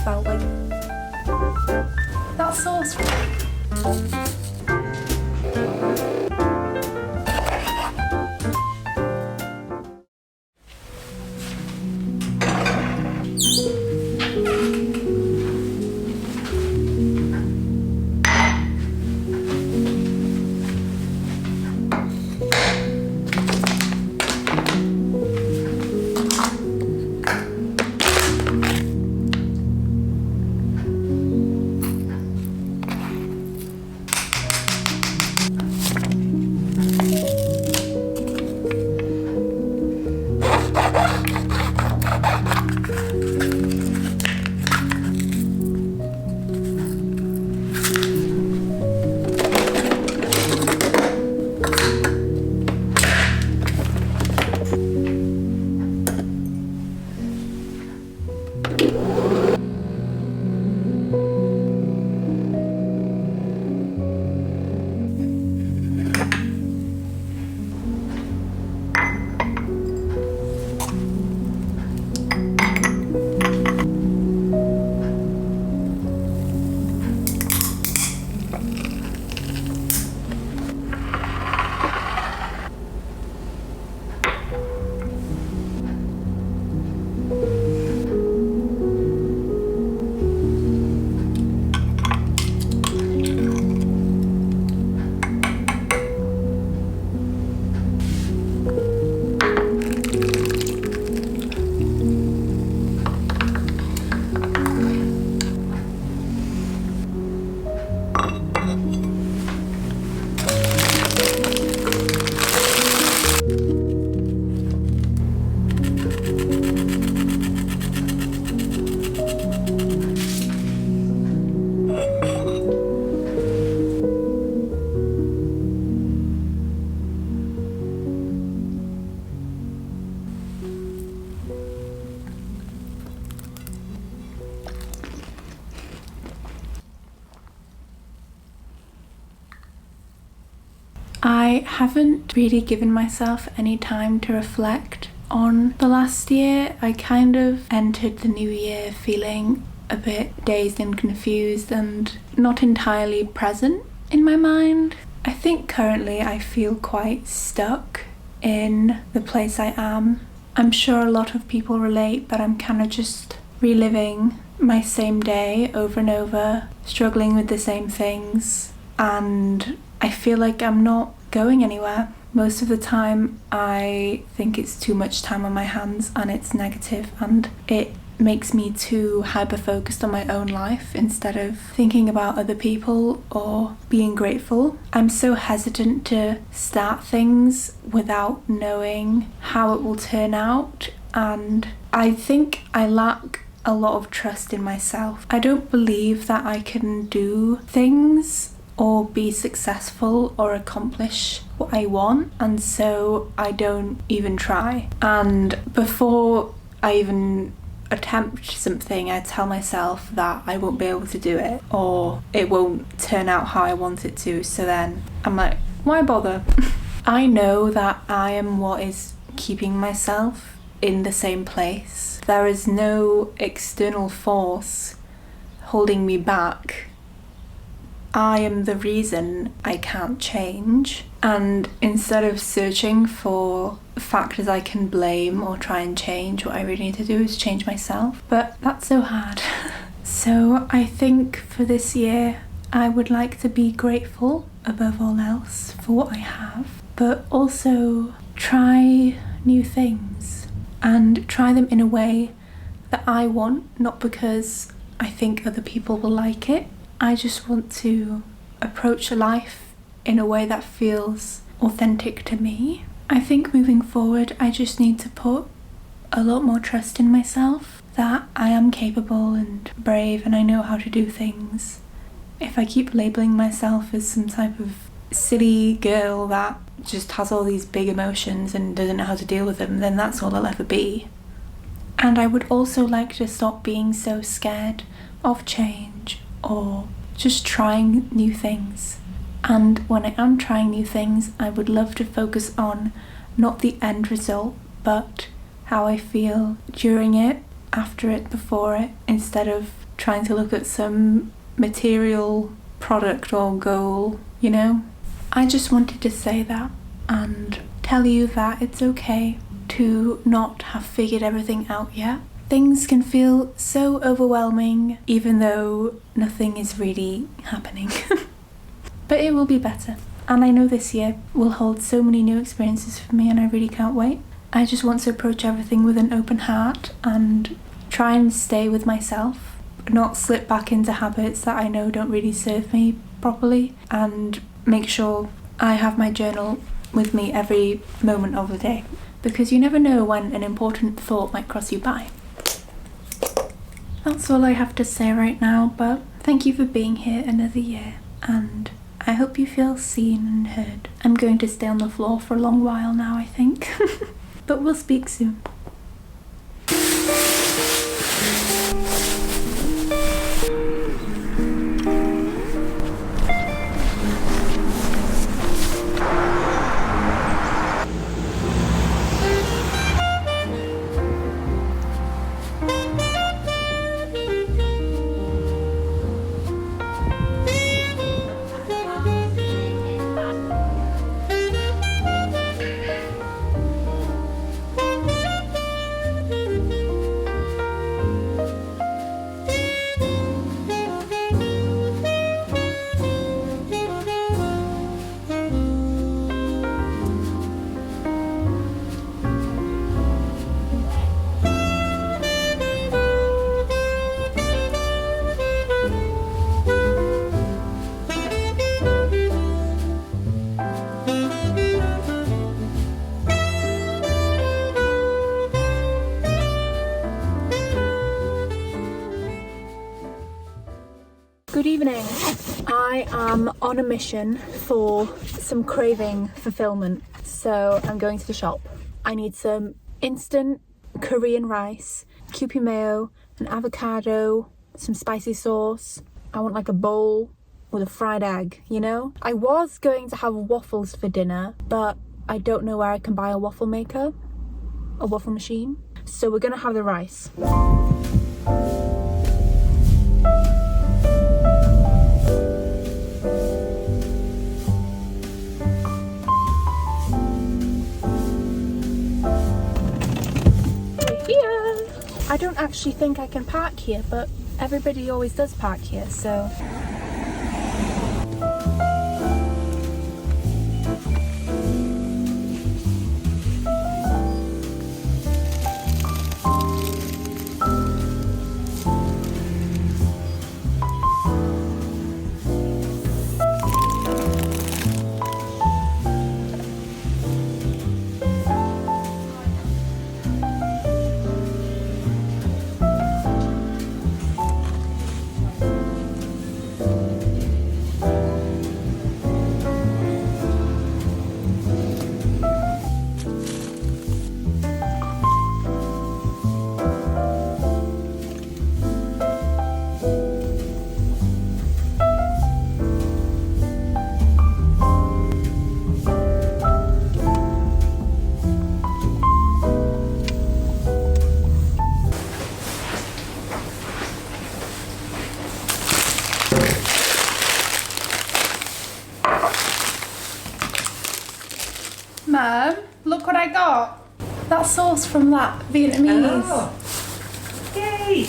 felt like that sauce. I haven't really given myself any time to reflect on the last year. I kind of entered the new year feeling a bit dazed and confused and not entirely present in my mind. I think currently I feel quite stuck in the place I am. I'm sure a lot of people relate, but I'm kind of just reliving my same day over and over, struggling with the same things, and I feel like I'm not going anywhere. Most of the time I think it's too much time on my hands and it's negative, and it makes me too hyper-focused on my own life instead of thinking about other people or being grateful. I'm so hesitant to start things without knowing how it will turn out, and I think I lack a lot of trust in myself. I don't believe that I can do things or be successful or accomplish what I want, and so I don't even try. And before I even attempt something, I tell myself that I won't be able to do it or it won't turn out how I want it to, so then I'm like, why bother? I know that I am what is keeping myself in the same place. There is no external force holding me back. I am the reason I can't change, and instead of searching for factors I can blame or try and change, what I really need to do is change myself, but that's so hard. So I think for this year I would like to be grateful above all else for what I have, but also try new things and try them in a way that I want, not because I think other people will like it. I just want to approach life in a way that feels authentic to me. I think moving forward, I just need to put a lot more trust in myself, that I am capable and brave and I know how to do things. If I keep labeling myself as some type of silly girl that just has all these big emotions and doesn't know how to deal with them, then that's all I'll ever be. And I would also like to stop being so scared of change or just trying new things. And when I am trying new things, I would love to focus on not the end result, but how I feel during it, after it, before it, instead of trying to look at some material product or goal, you know? I just wanted to say that and tell you that it's okay to not have figured everything out yet. Things can feel so overwhelming even though nothing is really happening. But it will be better. And I know this year will hold so many new experiences for me and I really can't wait. I just want to approach everything with an open heart and try and stay with myself, not slip back into habits that I know don't really serve me properly, and make sure I have my journal with me every moment of the day, because you never know when an important thought might cross you by. That's all I have to say right now, but thank you for being here another year, and I hope you feel seen and heard. I'm going to stay on the floor for a long while now, I think. But we'll speak soon. Good evening. I am on a mission for some craving fulfillment, so I'm going to the shop. I need some instant Korean rice, Kewpie mayo, an avocado, some spicy sauce. I want like a bowl with a fried egg, you know? I was going to have waffles for dinner, but I don't know where I can buy a waffle maker, a waffle machine. So we're gonna have the rice. I don't actually think I can park here, but everybody always does park here, so... Mum, look what I got. That sauce from that Vietnamese. Oh. Yay!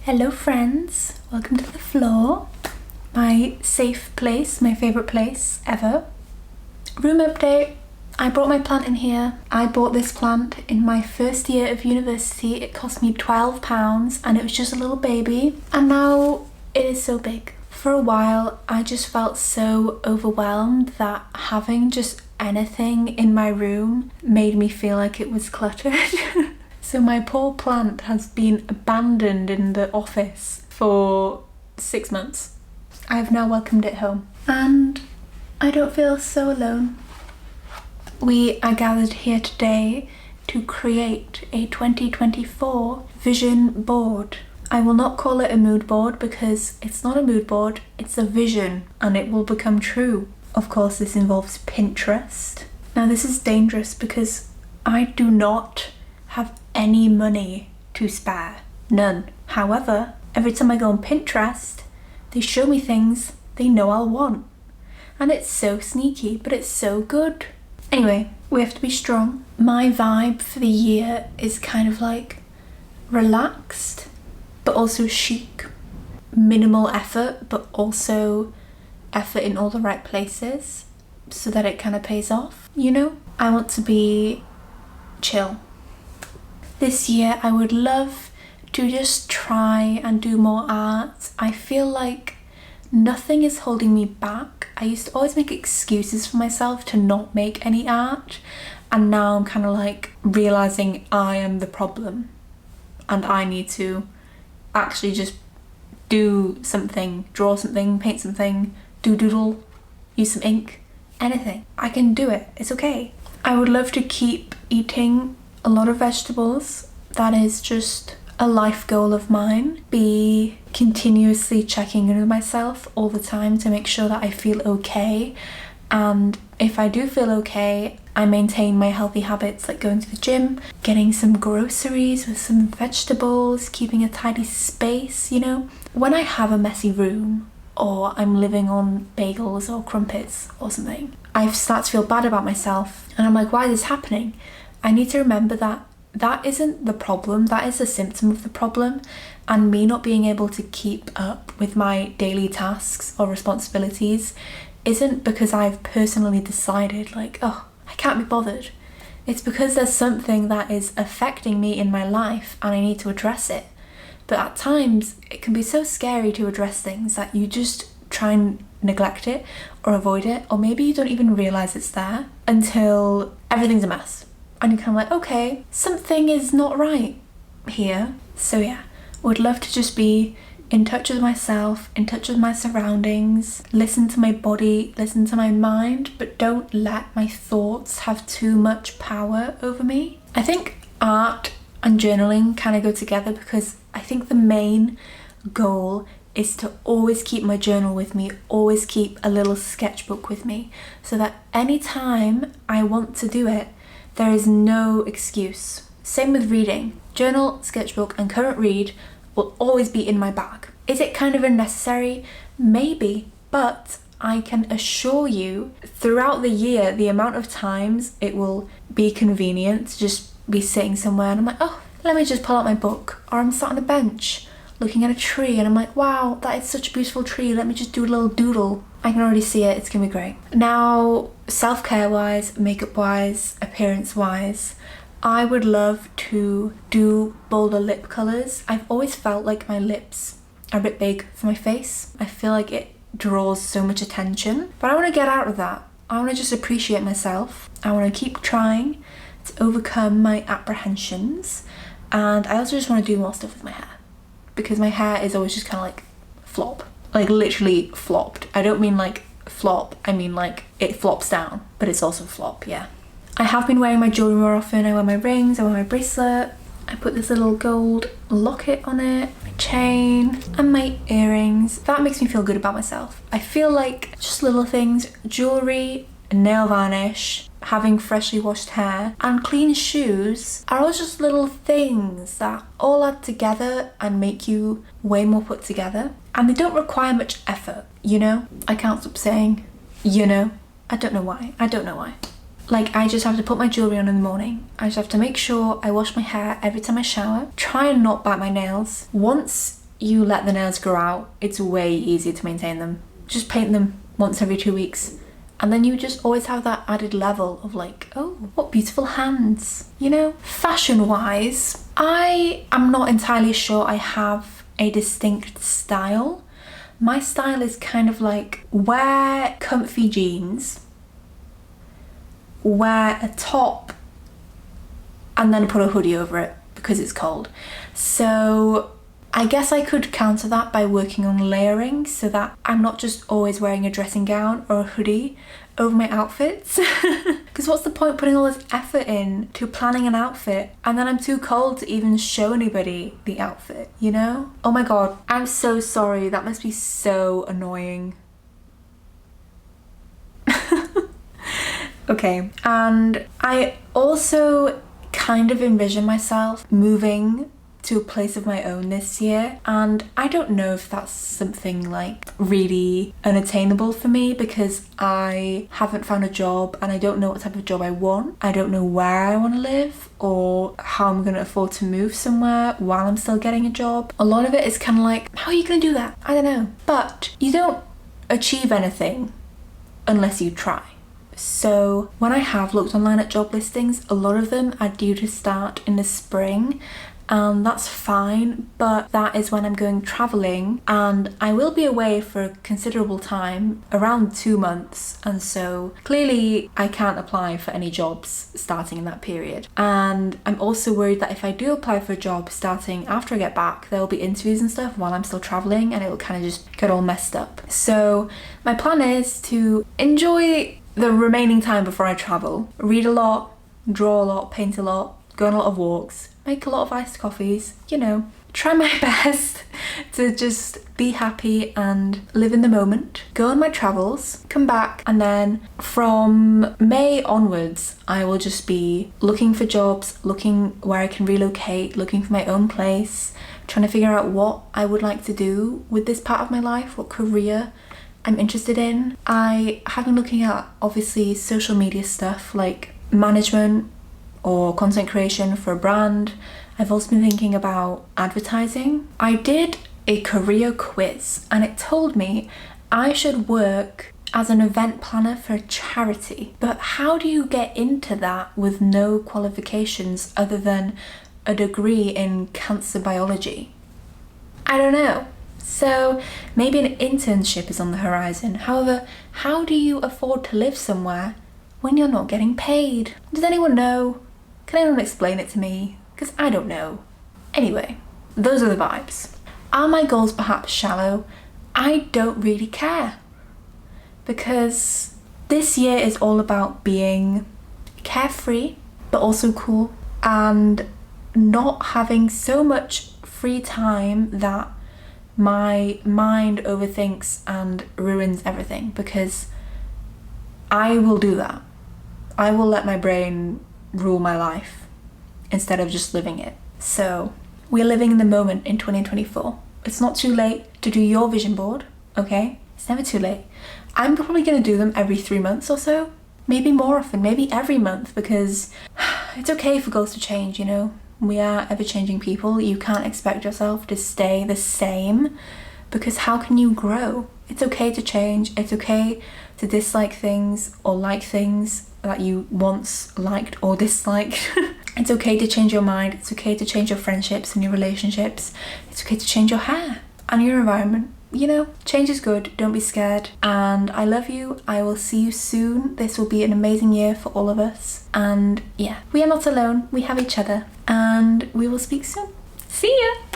Hello friends, welcome to the floor. My safe place, my favourite place ever. Room update. I brought my plant in here. I bought this plant in my first year of university. It cost me £12 and it was just a little baby. And now it is so big. For a while, I just felt so overwhelmed that having just anything in my room made me feel like it was cluttered. So my poor plant has been abandoned in the office for 6 months. I have now welcomed it home. And I don't feel so alone. We are gathered here today to create a 2024 vision board. I will not call it a mood board because it's not a mood board, it's a vision and it will become true. Of course, this involves Pinterest. Now this is dangerous because I do not have any money to spare. None. However, every time I go on Pinterest, they show me things they know I'll want. And it's so sneaky, but it's so good. Anyway, we have to be strong. My vibe for the year is kind of like relaxed, but also chic. Minimal effort, but also effort in all the right places so that it kind of pays off, you know? I want to be chill. This year, I would love to just try and do more art. I feel like nothing is holding me back. I used to always make excuses for myself to not make any art, and now I'm kind of like realizing I am the problem and I need to actually just do something, draw something, paint something, doodle, use some ink, anything. I can do it, it's okay. I would love to keep eating a lot of vegetables. That is just a life goal of mine. Be continuously checking in with myself all the time to make sure that I feel okay. And if I do feel okay, I maintain my healthy habits like going to the gym, getting some groceries with some vegetables, keeping a tidy space, you know. When I have a messy room or I'm living on bagels or crumpets or something, I start to feel bad about myself and I'm like, why is this happening? I need to remember that that isn't the problem, that is a symptom of the problem, and me not being able to keep up with my daily tasks or responsibilities isn't because I've personally decided like, oh, I can't be bothered. It's because there's something that is affecting me in my life and I need to address it. But at times it can be so scary to address things that you just try and neglect it or avoid it, or maybe you don't even realize it's there until everything's a mess. And you're kind of like, okay, something is not right here. So yeah, would love to just be in touch with myself, in touch with my surroundings, listen to my body, listen to my mind, but don't let my thoughts have too much power over me. I think art and journaling kind of go together because I think the main goal is to always keep my journal with me, always keep a little sketchbook with me, so that anytime I want to do it, there is no excuse. Same with reading. Journal, sketchbook, and current read will always be in my bag. Is it kind of unnecessary? Maybe, but I can assure you throughout the year, the amount of times it will be convenient to just be sitting somewhere and I'm like, oh, let me just pull out my book. Or I'm sat on a bench looking at a tree and I'm like, wow, that is such a beautiful tree. Let me just do a little doodle. I can already see it, it's gonna be great. Now, self-care wise, makeup wise, appearance wise, I would love to do bolder lip colours. I've always felt like my lips are a bit big for my face. I feel like it draws so much attention, but I want to get out of that. I want to just appreciate myself. I want to keep trying to overcome my apprehensions, and I also just want to do more stuff with my hair because my hair is always just kind of like flop. Like literally flopped. I don't mean like flop, I mean like it flops down, but it's also flop, yeah. I have been wearing my jewellery more often. I wear my rings, I wear my bracelet. I put this little gold locket on it, my chain, and my earrings. That makes me feel good about myself. I feel like just little things, jewellery, nail varnish, having freshly washed hair, and clean shoes are all just little things that all add together and make you way more put together. And they don't require much effort, you know? I can't stop saying, you know? I don't know why. Like, I just have to put my jewellery on in the morning. I just have to make sure I wash my hair every time I shower. Try and not bite my nails. Once you let the nails grow out, it's way easier to maintain them. Just paint them once every 2 weeks. And then you just always have that added level of like, oh, what beautiful hands, you know? Fashion-wise, I am not entirely sure I have a distinct style. My style is kind of like wear comfy jeans, wear a top, and then put a hoodie over it because it's cold. So I guess I could counter that by working on layering so that I'm not just always wearing a dressing gown or a hoodie over my outfits. Because what's the point putting all this effort in to planning an outfit and then I'm too cold to even show anybody the outfit, you know? Oh my god, I'm so sorry. That must be so annoying. Okay, and I also kind of envision myself moving to a place of my own this year, and I don't know if that's something like really unattainable for me because I haven't found a job and I don't know what type of job I want. I don't know where I want to live or how I'm going to afford to move somewhere while I'm still getting a job. A lot of it is kind of like, how are you going to do that? I don't know. But you don't achieve anything unless you try. So when I have looked online at job listings, a lot of them are due to start in the spring, and that's fine, but that is when I'm going traveling and I will be away for a considerable time, around 2 months, and so clearly I can't apply for any jobs starting in that period. And I'm also worried that if I do apply for a job starting after I get back, there will be interviews and stuff while I'm still traveling and it will kind of just get all messed up. So my plan is to enjoy the remaining time before I travel, read a lot, draw a lot, paint a lot, go on a lot of walks, make a lot of iced coffees, you know, try my best to just be happy and live in the moment, go on my travels, come back, and then from May onwards I will just be looking for jobs, looking where I can relocate, looking for my own place, trying to figure out what I would like to do with this part of my life, what career I'm interested in. I have been looking at obviously social media stuff like management or content creation for a brand. I've also been thinking about advertising. I did a career quiz and it told me I should work as an event planner for a charity. But how do you get into that with no qualifications other than a degree in cancer biology? I don't know. So maybe an internship is on the horizon. However, how do you afford to live somewhere when you're not getting paid? Does anyone know? Can anyone explain it to me? Because I don't know. Anyway, those are the vibes. Are my goals perhaps shallow? I don't really care. Because this year is all about being carefree, but also cool, and not having so much free time that my mind overthinks and ruins everything, because I will do that. I will let my brain rule my life instead of just living it. So we're living in the moment in 2024. It's not too late to do your vision board, okay? It's never too late. I'm probably going to do them every 3 months or so, maybe more often, maybe every month, because it's okay for goals to change, you know? We are ever-changing people. You can't expect yourself to stay the same, because how can you grow? It's okay to change. It's okay to dislike things or like things that you once liked or disliked. It's okay to change your mind. It's okay to change your friendships and your relationships. It's okay to change your hair and your environment. You know, change is good. Don't be scared. And I love you. I will see you soon. This will be an amazing year for all of us. And yeah, we are not alone. We have each other. And we will speak soon. See ya!